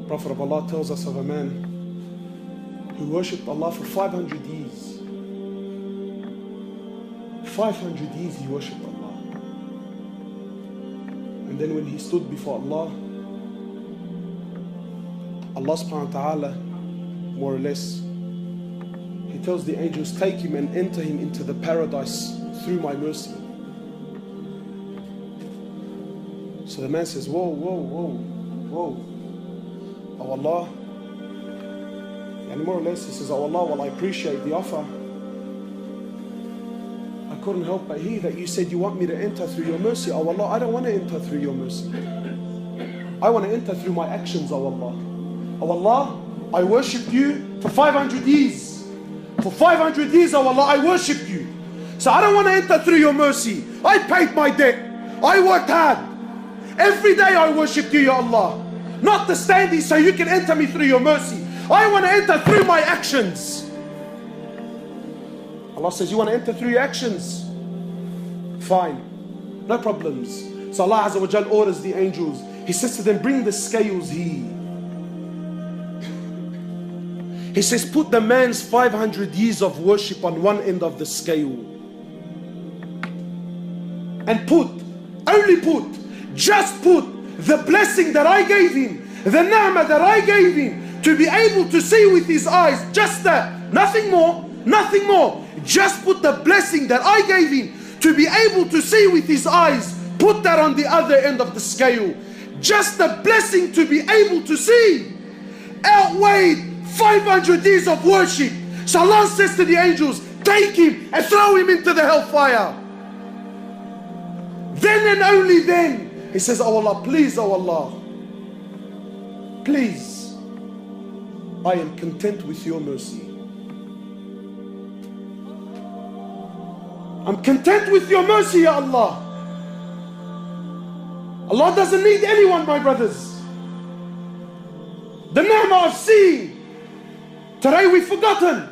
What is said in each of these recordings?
Prophet of Allah tells us of a man who worshipped Allah for 500 years. 500 years he worshipped Allah. And then when he stood before Allah, Allah subhanahu wa ta'ala, more or less, He tells the angels, take him and enter him into the paradise through my mercy. So the man says, whoa, whoa, whoa, whoa. Oh Allah. And more or less he says, oh Allah, well I appreciate the offer. I couldn't help but hear that you said you want me to enter through your mercy. Oh Allah, I don't want to enter through your mercy. I want to enter through my actions, oh Allah. Oh Allah, I worshipped you for 500 years. For 500 years, oh Allah, I worshipped you. So I don't want to enter through your mercy. I paid my debt. I worked hard. Every day I worshipped you, Ya Allah. Not to stand here so you can enter me through your mercy. I want to enter through my actions. Allah says, you want to enter through your actions? Fine. No problems. So Allah Azza wa Jal orders the angels. He says to them, bring the scales here. He says, put the man's 500 years of worship on one end of the scale. And just put the blessing that I gave him, the ni'mah that I gave him, to be able to see with his eyes, just that, nothing more, nothing more. Just put the blessing that I gave him to be able to see with his eyes, put that on the other end of the scale. Just the blessing to be able to see outweighed 500 years of worship. So Allah says to the angels, take him and throw him into the hellfire. Then and only then, he says, oh Allah, please, oh Allah, please, I am content with your mercy. I'm content with your mercy, Ya Allah. Allah doesn't need anyone, my brothers. The ni'mah of seeing. Today we've forgotten.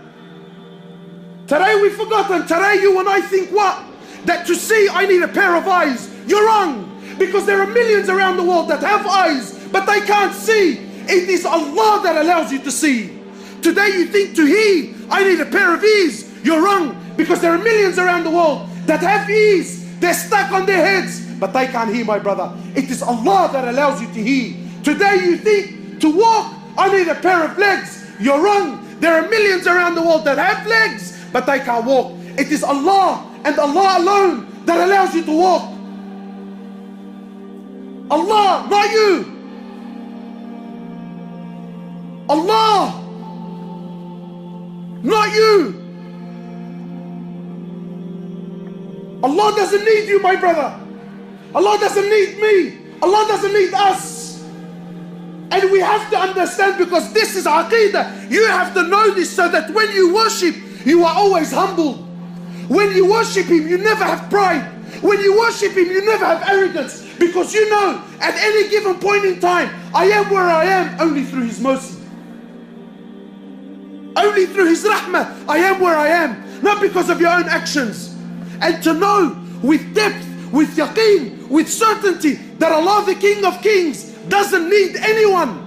Today we've forgotten. Today you and I think what? That to see I need a pair of eyes. You're wrong. Because there are millions around the world that have eyes, but they can't see. It is Allah that allows you to see. Today you think to hear, I need a pair of ears. You're wrong. Because there are millions around the world that have ears. They're stuck on their heads, but they can't hear, my brother. It is Allah that allows you to hear. Today you think to walk, I need a pair of legs. You're wrong. There are millions around the world that have legs, but they can't walk. It is Allah and Allah alone that allows you to walk. Allah, not you. Allah, not you. Allah doesn't need you, my brother. Allah doesn't need me. Allah doesn't need us. And we have to understand, because this is Aqeedah. You have to know this so that when you worship, you are always humble. When you worship Him, you never have pride. When you worship Him, you never have arrogance. Because you know, at any given point in time, I am where I am only through His mercy. Only through His rahmah, I am where I am. Not because of your own actions. And to know with depth, with yaqeen, with certainty, that Allah, the King of Kings, doesn't need anyone.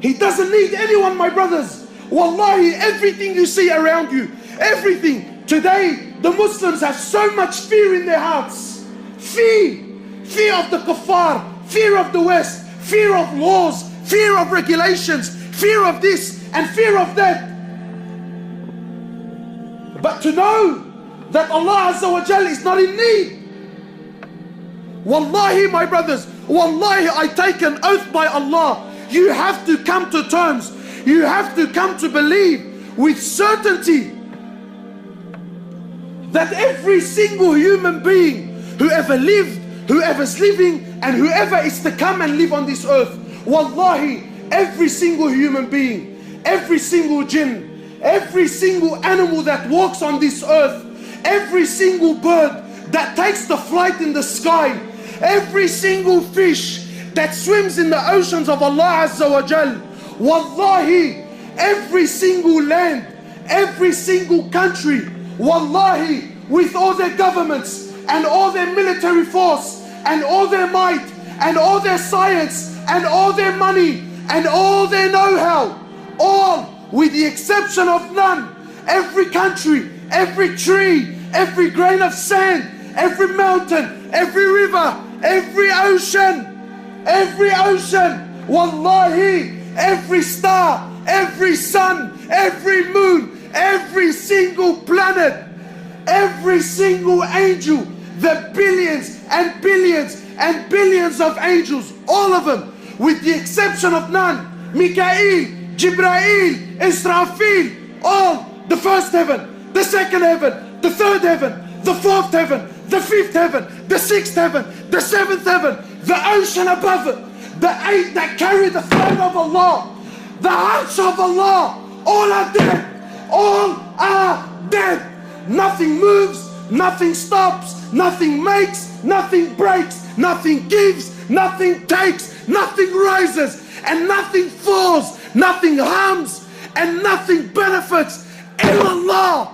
He doesn't need anyone, my brothers. Wallahi, everything you see around you, everything. Today, the Muslims have so much fear in their hearts. Fear. Fear of the kuffar, fear of the West, fear of laws, fear of regulations, fear of this and fear of that. But to know that Allah Azza wa Jal is not in need. Wallahi, my brothers, wallahi, I take an oath by Allah. You have to come to terms. You have to come to believe with certainty that every single human being, whoever lived, whoever's living, and whoever is to come and live on this earth, wallahi, every single human being, every single jinn, every single animal that walks on this earth, every single bird that takes the flight in the sky, every single fish that swims in the oceans of Allah Azza wa Jal, wallahi, every single land, every single country, wallahi, with all their governments and all their military force and all their might and all their science, and all their money and all their know-how, all with the exception of none. Every country, every tree, every grain of sand, every mountain, every river, every ocean, wallahi, every star, every sun, every moon, every single planet, every single angel, the billions and billions and billions of angels, all of them, with the exception of none, Mikael, Jibrail, Israfil, all, the first heaven, the second heaven, the third heaven, the fourth heaven, the fifth heaven, the sixth heaven, the seventh heaven, the ocean above it, the eight that carry the throne of Allah, the arsh of Allah, all are dead. All are dead. Nothing moves, nothing stops, nothing makes, nothing breaks, nothing gives, nothing takes, nothing rises, and nothing falls, nothing harms, and nothing benefits. Illallah.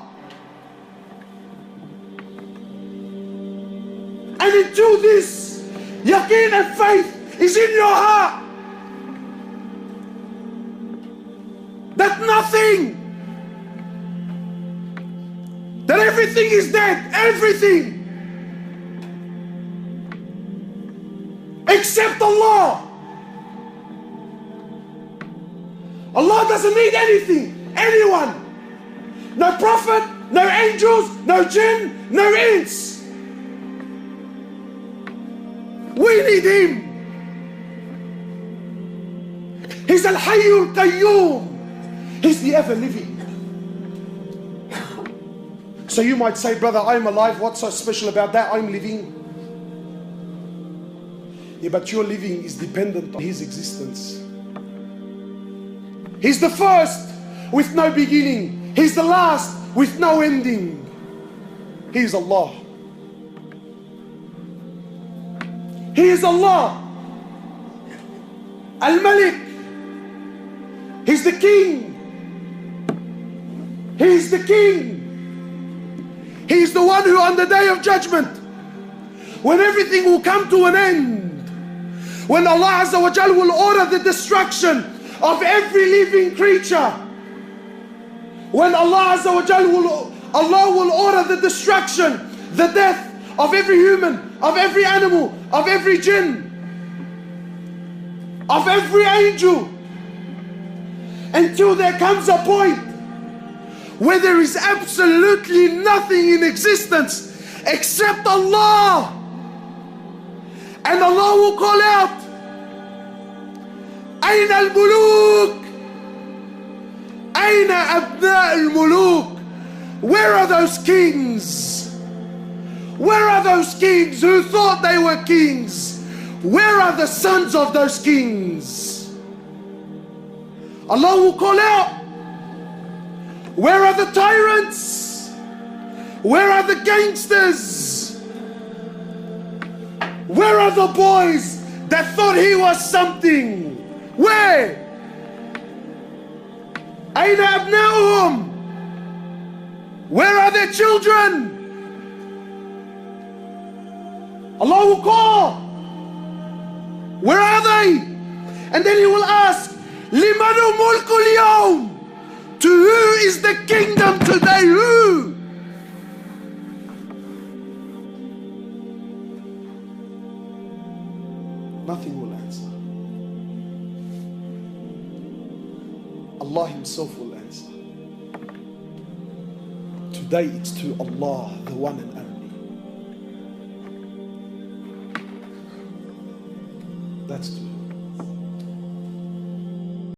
And until this yaqeen and faith is in your heart, that nothing, that everything is dead, everything, except Allah. Allah doesn't need anything, anyone. No prophet, no angels, no jinn, no ins. We need Him. He's Al-Hayyul Qayyum. He's the ever-living. So you might say, brother, I'm alive. What's so special about that? I'm living. Yeah, but your living is dependent on His existence. He's the first with no beginning. He's the last with no ending. He is Allah. He is Allah. Al-Malik. He's the King. He's the King. He's the one who on the day of judgment, when everything will come to an end, when Allah Azza wa Jal will order the destruction of every living creature, when Allah Azza wa Jal will order the destruction, the death of every human, of every animal, of every jinn, of every angel, until there comes a point where there is absolutely nothing in existence except Allah. And Allah will call out, Aina al-muluk? Aina abna al-muluk? Where are those kings? Where are those kings who thought they were kings? Where are the sons of those kings? Allah will call out, where are the tyrants? Where are the gangsters? Where are the boys that thought he was something? Where? Aina abna'uhum? Where are their children? Allah will call, where are they? And then He will ask, Limanu mulkul yawm? To who is the kingdom today? Who? Nothing will answer. Allah Himself will answer. Today it's to Allah, the one and only. That's to